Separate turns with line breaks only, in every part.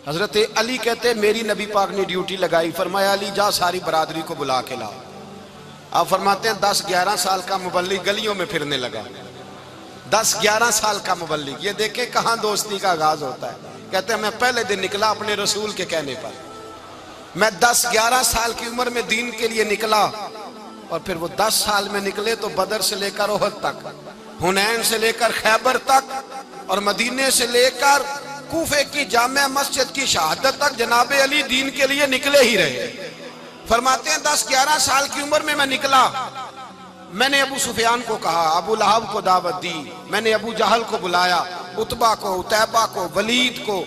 حضرت علی کہتے میری نبی پاک نے ڈیوٹی لگائی، فرمایا علی جا ساری برادری کو بلا کے لا۔ آپ فرماتے ہیں 10-11 سال کا مبلغ گلیوں میں پھرنے لگا، 10-11 سال کا مبلغ۔ یہ دیکھیں کہاں دوستی کا آغاز ہوتا ہے۔ کہتے ہیں میں پہلے دن نکلا اپنے رسول کے کہنے پر، میں 10-11 سال کی عمر میں دین کے لیے نکلا، اور پھر وہ 10 سال میں نکلے تو بدر سے لے کر احد تک، حنین سے لے کر خیبر تک، اور مدینے سے لے کر کوفے کی جامع مسجد کی شہادت تک جناب علی دین کے لیے نکلے ہی رہے۔ فرماتے ہیں 10-11 سال کی عمر میں نکلا، میں نے ابو سفیان کو کہا، ابو لہب کو دعوت دی، میں نے ابو جہل کو بلایا، عتبہ کو، عتیبہ کو، ولید کو،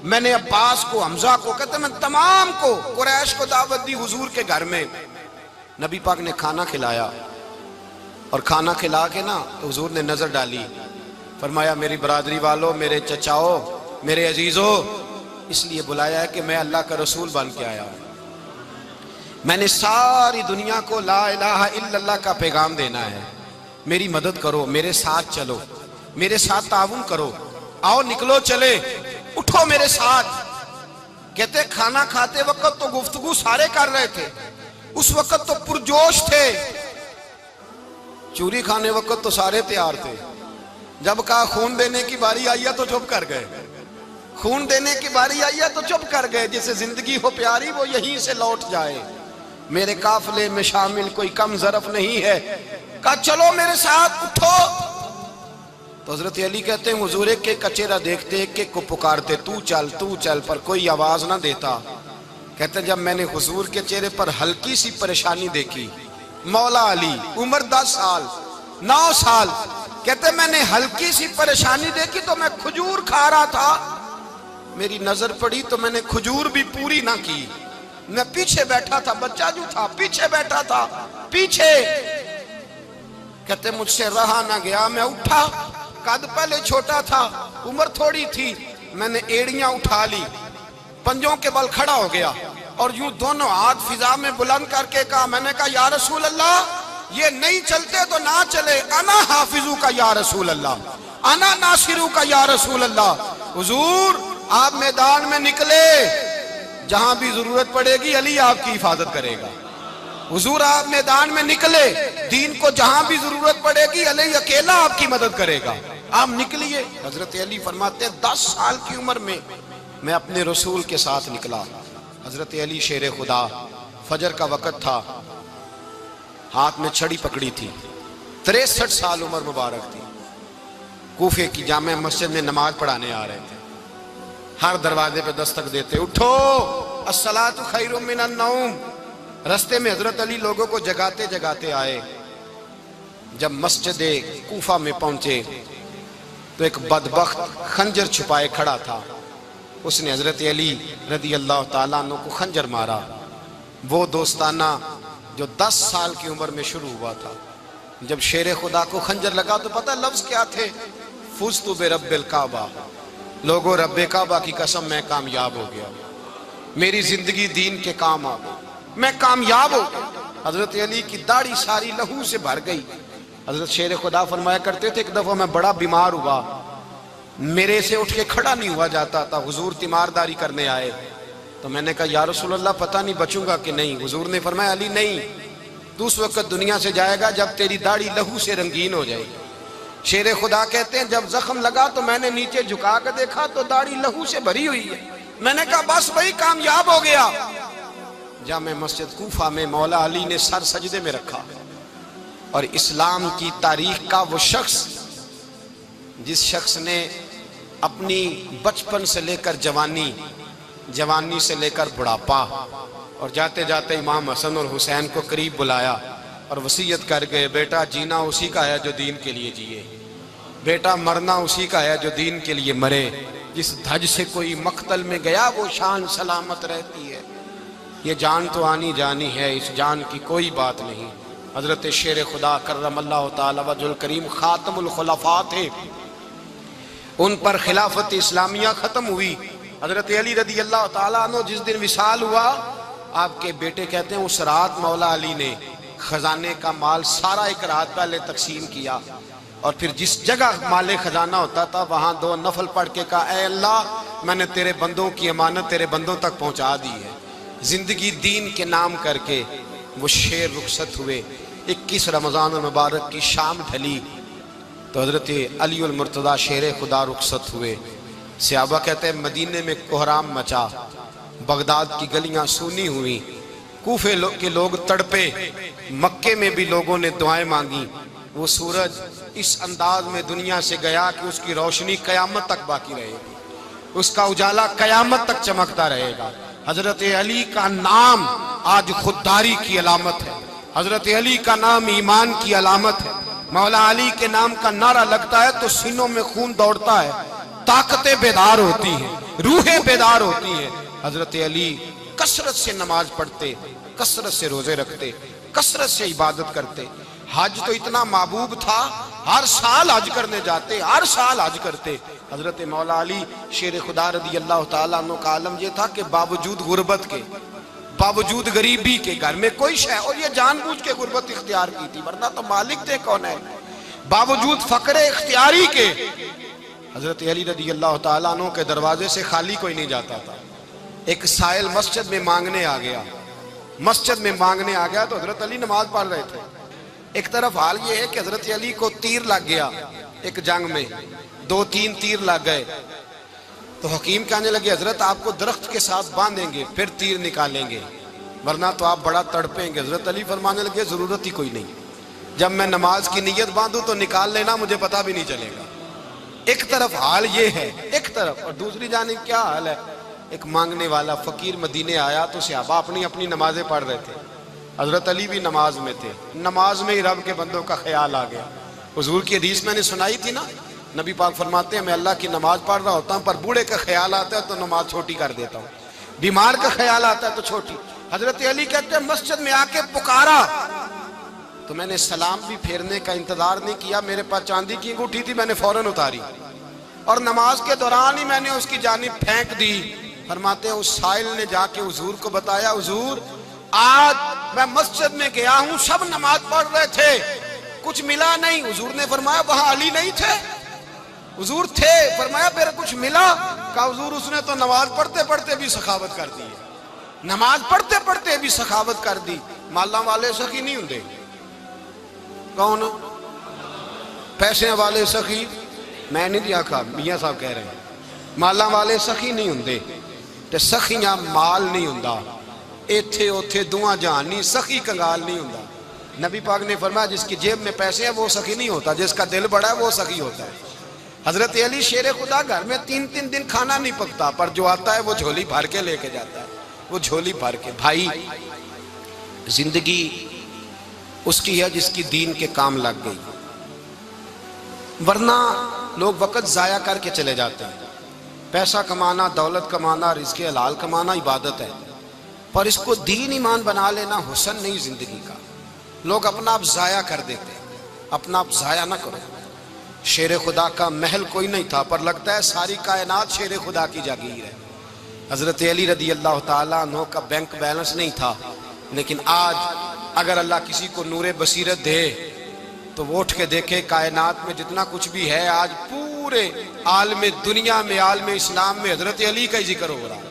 میں نے عباس کو، حمزہ کو، کہتے میں تمام کو، قریش کو دعوت دی حضور کے گھر میں۔ نبی پاک نے کھانا کھلایا، اور کھانا کھلا کے نا تو حضور نے نظر ڈالی، فرمایا میری برادری والوں، میرے چچاؤ، میرے عزیزو، اس لیے بلایا ہے کہ میں اللہ کا رسول بن کے آیا ہوں، میں نے ساری دنیا کو لا الہ الا اللہ کا پیغام دینا ہے، میری مدد کرو، میرے ساتھ چلو، میرے ساتھ تعاون کرو، آؤ نکلو چلے، اٹھو میرے ساتھ۔ کہتے کھانا کھاتے وقت تو گفتگو سارے کر رہے تھے، اس وقت تو پرجوش تھے، چوری کھانے وقت تو سارے تیار تھے، جب کہا خون دینے کی باری آئی ہے تو چپ کر گئے، خون دینے کی باری آئی ہے تو چپ کر گئے، جسے زندگی ہو پیاری وہ یہیں سے لوٹ جائے، میرے قافلے میں شامل کوئی کم ظرف نہیں ہے، کہا چلو میرے ساتھ اٹھو۔ تو حضرت علی کہتے ہیں حضور ایک ایک کا چہرہ دیکھتے، ایک ایک کو پکارتے، تو چل، پر کوئی آواز نہ دیتا۔ کہتے ہیں جب میں نے حضور کے چہرے پر ہلکی سی پریشانی دیکھی، مولا علی عمر 10 سال 9 سال، کہتے ہیں میں نے ہلکی سی پریشانی دیکھی تو میں کھجور کھا رہا تھا، میری نظر پڑی تو میں نے کھجور بھی پوری نہ کی، میں پیچھے بیٹھا تھا، بچہ جو تھا پیچھے بیٹھا تھا، پیچھے۔ کہتے مجھ سے رہا نہ گیا، میں اٹھا، قد پہلے چھوٹا تھا، عمر تھوڑی تھی، میں نے ایڑیاں اٹھا لی، پنجوں کے بل کھڑا ہو گیا، اور یوں دونوں ہاتھ فضا میں بلند کر کے کہا، میں نے کہا یا رسول اللہ یہ نہیں چلتے تو نہ چلے، انا حافظو کا یا رسول اللہ، انا ناصرو کا یا رسول اللہ۔ حضور آپ میدان میں نکلے، جہاں بھی ضرورت پڑے گی علی آپ کی حفاظت کرے گا، حضور آپ میدان میں نکلے، دین کو جہاں بھی ضرورت پڑے گی علی اکیلا آپ کی مدد کرے گا، آپ نکلیے۔ حضرت علی فرماتے ہیں 10 سال کی عمر میں اپنے رسول کے ساتھ نکلا۔ حضرت علی شیر خدا، فجر کا وقت تھا، ہاتھ میں چھڑی پکڑی تھی، 63 سال عمر مبارک تھی، کوفے کی جامع مسجد میں نماز پڑھانے آ رہے تھے، ہر دروازے پہ دستک دیتے، اٹھو الصلاۃ خیر من النوم۔ رستے میں حضرت علی لوگوں کو جگاتے جگاتے آئے، جب مسجد کوفہ میں پہنچے تو ایک بدبخت خنجر چھپائے کھڑا تھا، اس نے حضرت علی رضی اللہ تعالیٰ عنہ کو خنجر مارا، وہ دوستانہ جو 10 سال کی عمر میں شروع ہوا تھا۔ جب شیر خدا کو خنجر لگا تو پتہ لفظ کیا تھے؟ فزت برب الکعبہ، لوگوں رب کعبہ کی قسم میں کامیاب ہو گیا، میری زندگی دین کے کام آ گئی، میں کامیاب ہو گیا۔ حضرت علی کی داڑھی ساری لہو سے بھر گئی۔ حضرت شیر خدا فرمایا کرتے تھے ایک دفعہ میں بڑا بیمار ہوا، میرے سے اٹھ کے کھڑا نہیں ہوا جاتا تھا، حضور تیمارداری کرنے آئے تو میں نے کہا یا رسول اللہ پتہ نہیں بچوں گا کہ نہیں۔ حضور نے فرمایا علی نہیں، تو اس وقت دنیا سے جائے گا جب تیری داڑھی لہو سے رنگین ہو جائے گی۔ شیر خدا کہتے ہیں جب زخم لگا تو میں نے نیچے جھکا کے دیکھا تو داڑھی لہو سے بھری ہوئی ہے، میں نے کہا بس وہی کامیاب ہو گیا۔ جامع مسجد کوفہ میں مولا علی نے سر سجدے میں رکھا، اور اسلام کی تاریخ کا وہ شخص جس شخص نے اپنی بچپن سے لے کر جوانی سے لے کر بڑھاپا، اور جاتے جاتے امام حسن اور حسین کو قریب بلایا اور وصیت کر گئے، بیٹا جینا اسی کا ہے جو دین کے لیے جیے، بیٹا مرنا اسی کا ہے جو دین کے لیے مرے، جس دھج سے کوئی مقتل میں گیا وہ شان سلامت رہتی ہے، یہ جان تو آنی جانی ہے، اس جان کی کوئی بات نہیں۔ حضرت شیر خدا کرم اللہ تعالی وجہ الکریم خاتم الخلفاء تھے، ان پر خلافت اسلامیہ ختم ہوئی۔ حضرت علی رضی اللہ تعالیٰ عنہ جس دن وصال ہوا، آپ کے بیٹے کہتے ہیں اس رات مولا علی نے خزانے کا مال سارا ایک رات پہلے تقسیم کیا، اور پھر جس جگہ مال خزانہ ہوتا تھا وہاں 2 نفل پڑھ کے کہا اے اللہ میں نے تیرے بندوں کی امانت تیرے بندوں تک پہنچا دی ہے. زندگی دین کے نام کر کے وہ شیر رخصت ہوئے. 21 رمضان المبارک کی شام ڈھلی تو حضرت علی المرتضیٰ شیر خدا رخصت ہوئے. صحابہ کہتے ہیں مدینے میں کوہرام مچا، بغداد کی گلیاں سونی ہوئی، کوفے کے لوگ تڑپے، مکے میں بھی لوگوں نے دعائیں مانگی. وہ سورج اس انداز میں دنیا سے گیا کہ اس کی روشنی قیامت تک باقی رہے گی، اس کا اجالا قیامت تک چمکتا رہے گا. حضرت علی کا نام آج خودداری کی علامت ہے، حضرت علی کا نام ایمان کی علامت ہے. مولا علی کے نام کا نعرہ لگتا ہے تو سینوں میں خون دوڑتا ہے، طاقتیں بیدار ہوتی ہیں، روحیں بیدار ہوتی ہیں. حضرت علی کثرت سے نماز پڑھتے، کثرت سے روزے رکھتے، کثرت سے عبادت کرتے. حج تو اتنا محبوب تھا، ہر سال حج کرنے جاتے، ہر سال حج کرتے. حضرت مولا علی شیر خدا رضی اللہ تعالیٰ عنہ کا عالم یہ تھا کہ باوجود غربت کے، باوجود غریبی کے، گھر میں کوئی شے، اور یہ جان بوجھ کے غربت اختیار کی تھی ورنہ تو مالک تھے کون ہے، باوجود فقر اختیاری کے حضرت علی رضی اللہ تعالیٰ عنہ کے دروازے سے خالی کوئی نہیں جاتا تھا. ایک سائل مسجد میں مانگنے آ گیا، مسجد میں مانگنے آ گیا تو حضرت علی نماز پڑھ رہے تھے. ایک طرف حال یہ ہے کہ حضرت علی کو تیر لگ گیا ایک جنگ میں، 2-3 تیر لگ گئے تو حکیم کہنے لگے حضرت آپ کو درخت کے ساتھ باندھیں گے پھر تیر نکالیں گے ورنہ تو آپ بڑا تڑپیں گے. حضرت علی فرمانے لگے ضرورت ہی کوئی نہیں، جب میں نماز کی نیت باندھوں تو نکال لینا، مجھے پتہ بھی نہیں چلے گا. ایک طرف حال یہ ہے، ایک طرف، اور دوسری جانب کیا حال ہے. ایک مانگنے والا فقیر مدینے آیا تو صحابہ اپنی اپنی نمازیں پڑھ رہے تھے، حضرت علی بھی نماز میں تھے. نماز میں ہی رب کے بندوں کا خیال آ گیا. حضور کی حدیث میں نے سنائی تھی نا، نبی پاک فرماتے ہیں میں اللہ کی نماز پڑھ رہا ہوتا ہوں پر بوڑھے کا خیال آتا ہے تو نماز چھوٹی کر دیتا ہوں، بیمار کا خیال آتا ہے تو چھوٹی. حضرت علی کہتے ہیں مسجد میں آ کے پکارا تو میں نے سلام بھی پھیرنے کا انتظار نہیں کیا، میرے پاس چاندی کی انگوٹھی تھی، میں نے فوراً اتاری اور نماز کے دوران ہی میں نے اس کی جانب پھینک دی. فرماتے ہیں اس سائل نے جا کے حضور کو بتایا حضور آج میں مسجد میں گیا ہوں، سب نماز پڑھ رہے تھے، کچھ ملا نہیں. حضور نے فرمایا وہاں علی نہیں تھے؟ حضور تھے. فرمایا پھر کچھ ملا؟ کہا حضور اس نے تو نماز پڑھتے پڑھتے بھی سخاوت کر دی، نماز پڑھتے پڑھتے بھی سخاوت کر دی. مالاں والے سخی نہیں ہوندے، کون پیسے والے سخی؟ میں نہیں دیا کہا، میاں صاحب کہہ رہے ہیں مالاں والے سخی نہیں ہوندے تے سخیاں مال نہیں ہوندا. ایتھے اوتھے دعا جہان نہیں، سخی کنگال نہیں ہوندا. نبی پاک نے فرمایا جس کی جیب میں پیسے ہیں وہ سخی نہیں ہوتا، جس کا دل بڑا ہے وہ سخی ہوتا ہے. حضرت علی شیر خدا گھر میں 3 دن کھانا نہیں پکتا پر جو آتا ہے وہ جھولی بھر کے لے کے جاتا ہے، وہ جھولی بھر کے. بھائی زندگی اس کی ہے جس کی دین کے کام لگ گئی، ورنہ لوگ وقت ضائع کر کے چلے جاتے ہیں. پیسہ کمانا، دولت کمانا، رزق حلال کمانا عبادت ہے پر اس کو دین ایمان بنا لینا حسن نہیں زندگی کا. لوگ اپنا آپ ضائع کر دیتے ہیں، اپنا آپ ضائع نہ کرو. شیر خدا کا محل کوئی نہیں تھا پر لگتا ہے ساری کائنات شیر خدا کی جاگیر ہے. حضرت علی رضی اللہ تعالیٰ عنہ کا بینک بیلنس نہیں تھا لیکن آج اگر اللہ کسی کو نور بصیرت دے تو وہ اٹھ کے دیکھے کائنات میں جتنا کچھ بھی ہے آج پورے عالم دنیا میں، عالم اسلام میں حضرت علی کا ہی ذکر ہو رہا ہے.